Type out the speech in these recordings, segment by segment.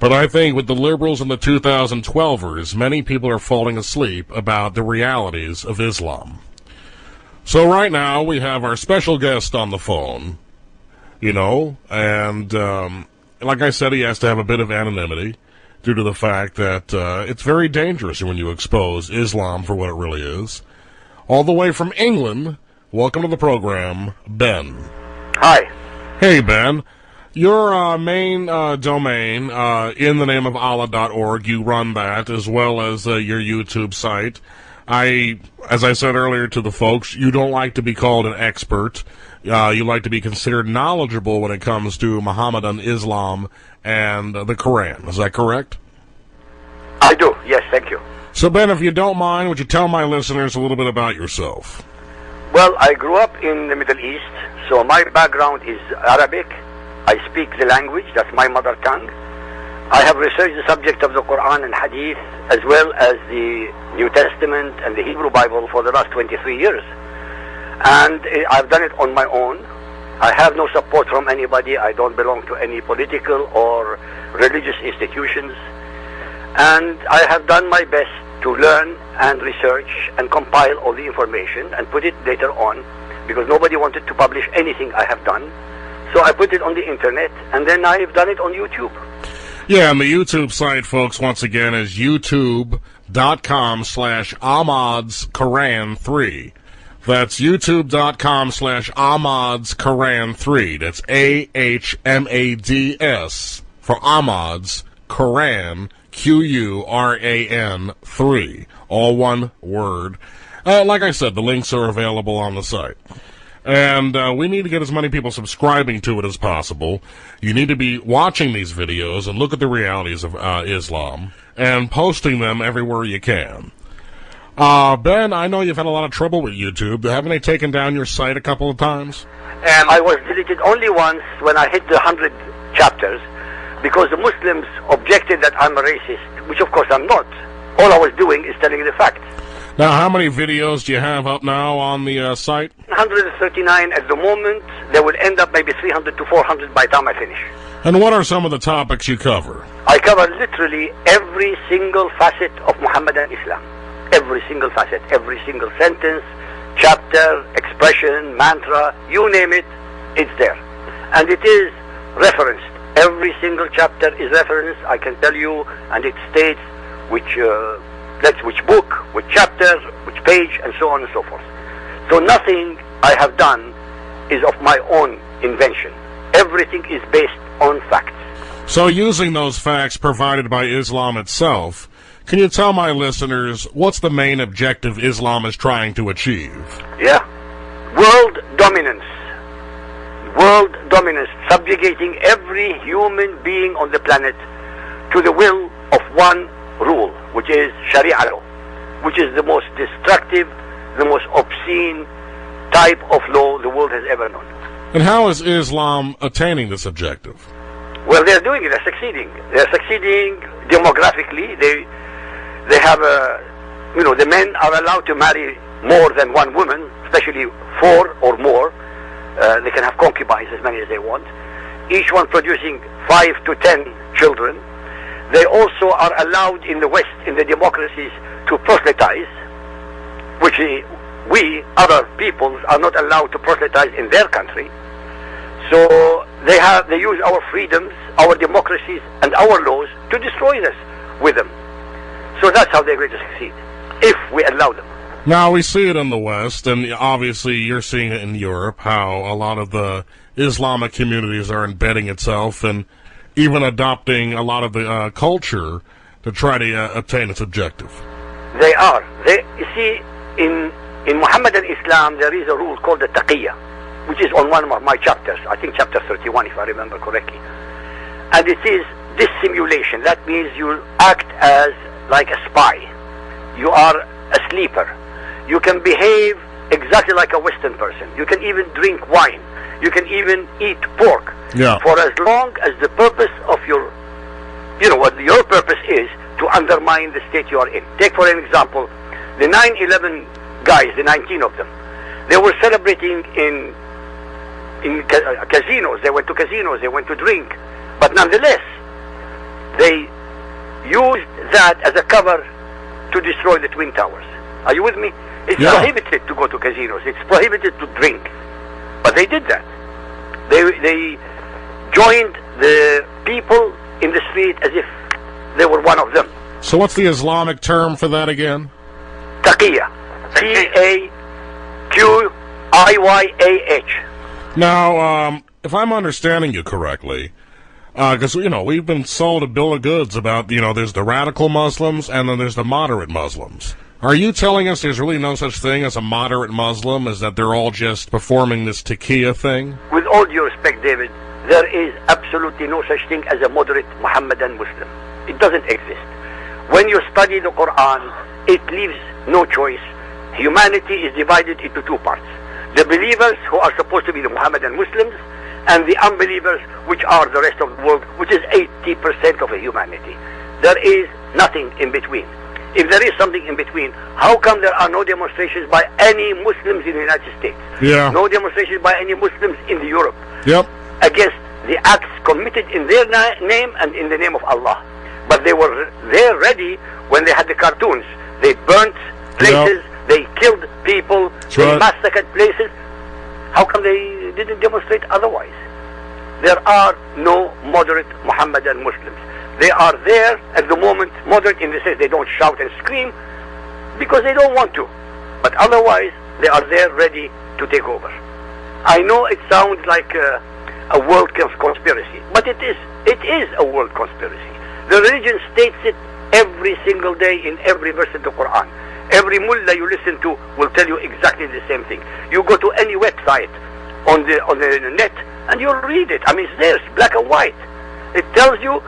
But I think with the liberals and the 2012ers, many people are falling asleep about the realities of Islam. So right now we have our special guest on the phone, and like I said, he has to have a bit of anonymity due to the fact that it's very dangerous when you expose Islam for what it really is. All the way from England, welcome to the program, Ben. Hi. Hey, Ben. Your main domain, in the name of Allah.org, you run that, as well as your YouTube site. As I said earlier to the folks, you don't like to be called an expert. You like to be considered knowledgeable when it comes to Mohammedan Islam and the Quran. Is that correct? I do, yes, thank you. So, Ben, if you don't mind, would you tell my listeners a little bit about yourself? Well, I grew up in the Middle East, so my background is Arabic. I speak the language, that's my mother tongue. I have researched the subject of the Quran and Hadith, as well as the New Testament and the Hebrew Bible for the last 23 years. And I've done it on my own. I have no support from anybody. I don't belong to any political or religious institutions. And I have done my best to learn and research and compile all the information and put it later on, because nobody wanted to publish anything I have done. So I put it on the internet, and then I've done it on YouTube. Yeah, and the YouTube site, folks, once again, is youtube.com/AhmadsQuran3. That's youtube.com/AhmadsQuran3. That's AHMADS for Ahmads, Quran, Quran 3. All one word. Like I said, the links are available on the site. And we need to get as many people subscribing to it as possible. You need to be watching these videos and look at the realities of Islam and posting them everywhere you can. Ben, I know you've had a lot of trouble with YouTube. Haven't they taken down your site a couple of times? I was deleted only once when I hit the 100 chapters, because the Muslims objected that I'm a racist, which of course I'm not. All I was doing is telling the facts. Now, how many videos do you have up now on the site? 139 at the moment. They will end up maybe 300 to 400 by the time I finish. And what are some of the topics you cover? I cover literally every single facet of Mohammedan Islam. Every single facet, every single sentence, chapter, expression, mantra, you name it, it's there. And it is referenced. Every single chapter is referenced. I can tell you, and it states which book, which chapter, which page, and so on and so forth. So nothing I have done is of my own invention. Everything is based on facts. So using those facts provided by Islam itself, can you tell my listeners what's the main objective Islam is trying to achieve? Yeah. World dominance. World dominance, subjugating every human being on the planet to the will of one rule, which is Sharia law, which is the most destructive, the most obscene type of law the world has ever known. And how is Islam attaining this objective? Well, they're doing it. They're succeeding. They're succeeding demographically. They have the men are allowed to marry more than one woman, especially 4 or more. They can have concubines, as many as they want, each one producing 5 to 10 children. They also are allowed in the West, in the democracies, to proselytize, which we, other peoples, are not allowed to proselytize in their country. So they use our freedoms, our democracies, and our laws to destroy us with them. So that's how they're going to succeed, if we allow them. Now, we see it in the West, and obviously you're seeing it in Europe, how a lot of the Islamic communities are embedding itself and even adopting a lot of the culture to try to attain its objective. They are. You see, in Mohammedan Islam, there is a rule called the Taqiyya, which is on one of my chapters, I think chapter 31, if I remember correctly. And it is dissimulation. That means you act as like a spy. You are a sleeper. You can behave exactly like a Western person. You can even drink wine. You can even eat pork. Yeah. For as long as the purpose of your purpose is to undermine the state you are in. Take for an example, the 9/11 guys, the 19 of them. They were celebrating in casinos. They went to casinos. They went to drink. But nonetheless, they that as a cover to destroy the Twin Towers. Are you with me? It's prohibited to go to casinos. It's prohibited to drink. But they did that. They joined the people in the street as if they were one of them. So what's the Islamic term for that again? Taqiyya. Taqiyah. Now, if I'm understanding you correctly, because, we've been sold a bill of goods about, there's the radical Muslims and then there's the moderate Muslims. Are you telling us there's really no such thing as a moderate Muslim, is that they're all just performing this taqiyya thing? With all due respect, David, there is absolutely no such thing as a moderate Muhammadan Muslim. It doesn't exist. When you study the Quran, it leaves no choice. Humanity is divided into two parts. The believers, who are supposed to be the Muhammadan Muslims, and the unbelievers, which are the rest of the world, which is 80% of humanity. There is nothing in between. If there is something in between, how come there are no demonstrations by any Muslims in the United States? Yeah. No demonstrations by any Muslims in Europe. Yep. Against the acts committed in their name and in the name of Allah. But they were there ready when they had the cartoons. They burnt places, they killed people, they massacred places. How come they didn't demonstrate otherwise? There are no moderate Muhammadan Muslims. They are there at the moment, moderate in the sense they don't shout and scream because they don't want to. But otherwise, they are there ready to take over. I know it sounds like a world conspiracy, but it is a world conspiracy. The religion states it every single day in every verse of the Quran. Every mullah you listen to will tell you exactly the same thing. You go to any website on the net and you'll read it. I mean, it's there, it's black and white. It tells you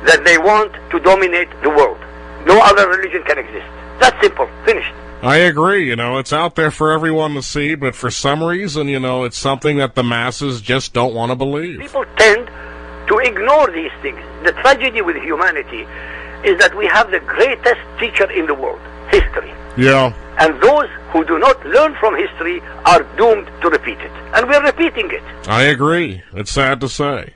that they want to dominate the world. No other religion can exist. That's simple. Finished. I agree. It's out there for everyone to see, but for some reason, it's something that the masses just don't want to believe. People tend to ignore these things. The tragedy with humanity is that we have the greatest teacher in the world, history. Yeah. And those who do not learn from history are doomed to repeat it. And we're repeating it. I agree. It's sad to say.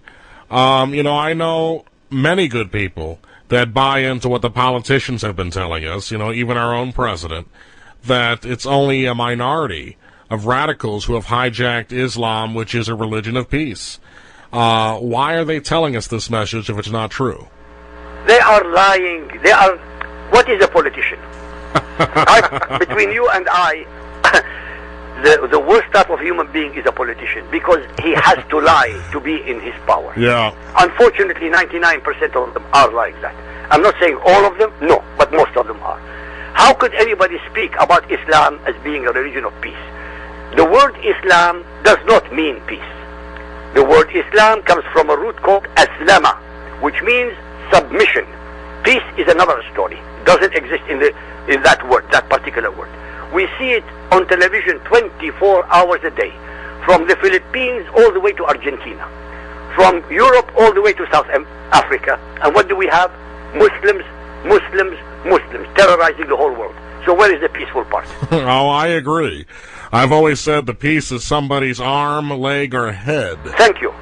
I know many good people that buy into what the politicians have been telling us, even our own president, that it's only a minority of radicals who have hijacked Islam, which is a religion of peace. Why are they telling us this message if it's not true? They are lying. What is a politician? Between you and I, the worst type of human being is a politician because he has to lie to be in his power. Yeah. Unfortunately, 99% of them are like that. I'm not saying all of them, no, but most of them are. How could anybody speak about Islam as being a religion of peace? The word Islam does not mean peace. The word Islam comes from a root called aslama, which means submission. Peace is another story. It doesn't exist in that word, that particular word. We see it on television 24 hours a day, from the Philippines all the way to Argentina, from Europe all the way to South Africa. And what do we have? Muslims terrorizing the whole world. So where is the peaceful part? Oh, I agree. I've always said the peace is somebody's arm, leg, or head. Thank you.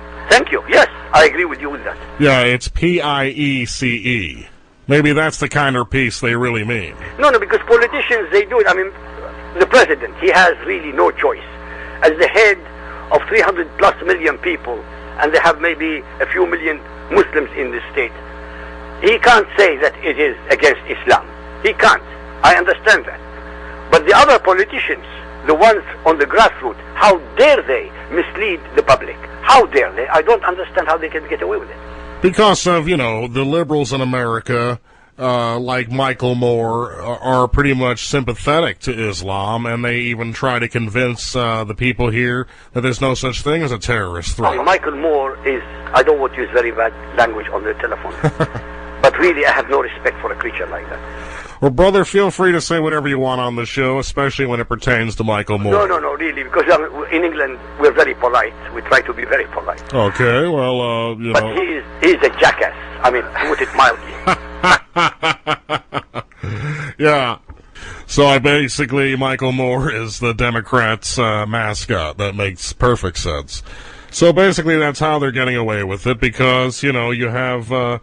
Yes, I agree with you with that. Yeah, it's P-I-E-C-E. Maybe that's the kind of peace they really mean. No, because politicians, they do it. I mean, the president, he has really no choice. As the head of 300 plus million people, and they have maybe a few million Muslims in the state, he can't say that it is against Islam. He can't. I understand that. But the other politicians, the ones on the grassroots, how dare they mislead the public? How dare they? I don't understand how they can get away with it. Because of, the liberals in America, like Michael Moore, are pretty much sympathetic to Islam, and they even try to convince the people here that there's no such thing as a terrorist threat. Michael Moore is, I don't want to use very bad language on the telephone, but really I have no respect for a creature like that. Well, brother, feel free to say whatever you want on the show, especially when it pertains to Michael Moore. No, really, because in England we're very polite. We try to be very polite. Okay, well, But he's a jackass. I mean, to put it mildly. Yeah. So basically, Michael Moore is the Democrats' mascot. That makes perfect sense. So basically, that's how they're getting away with it, because, you have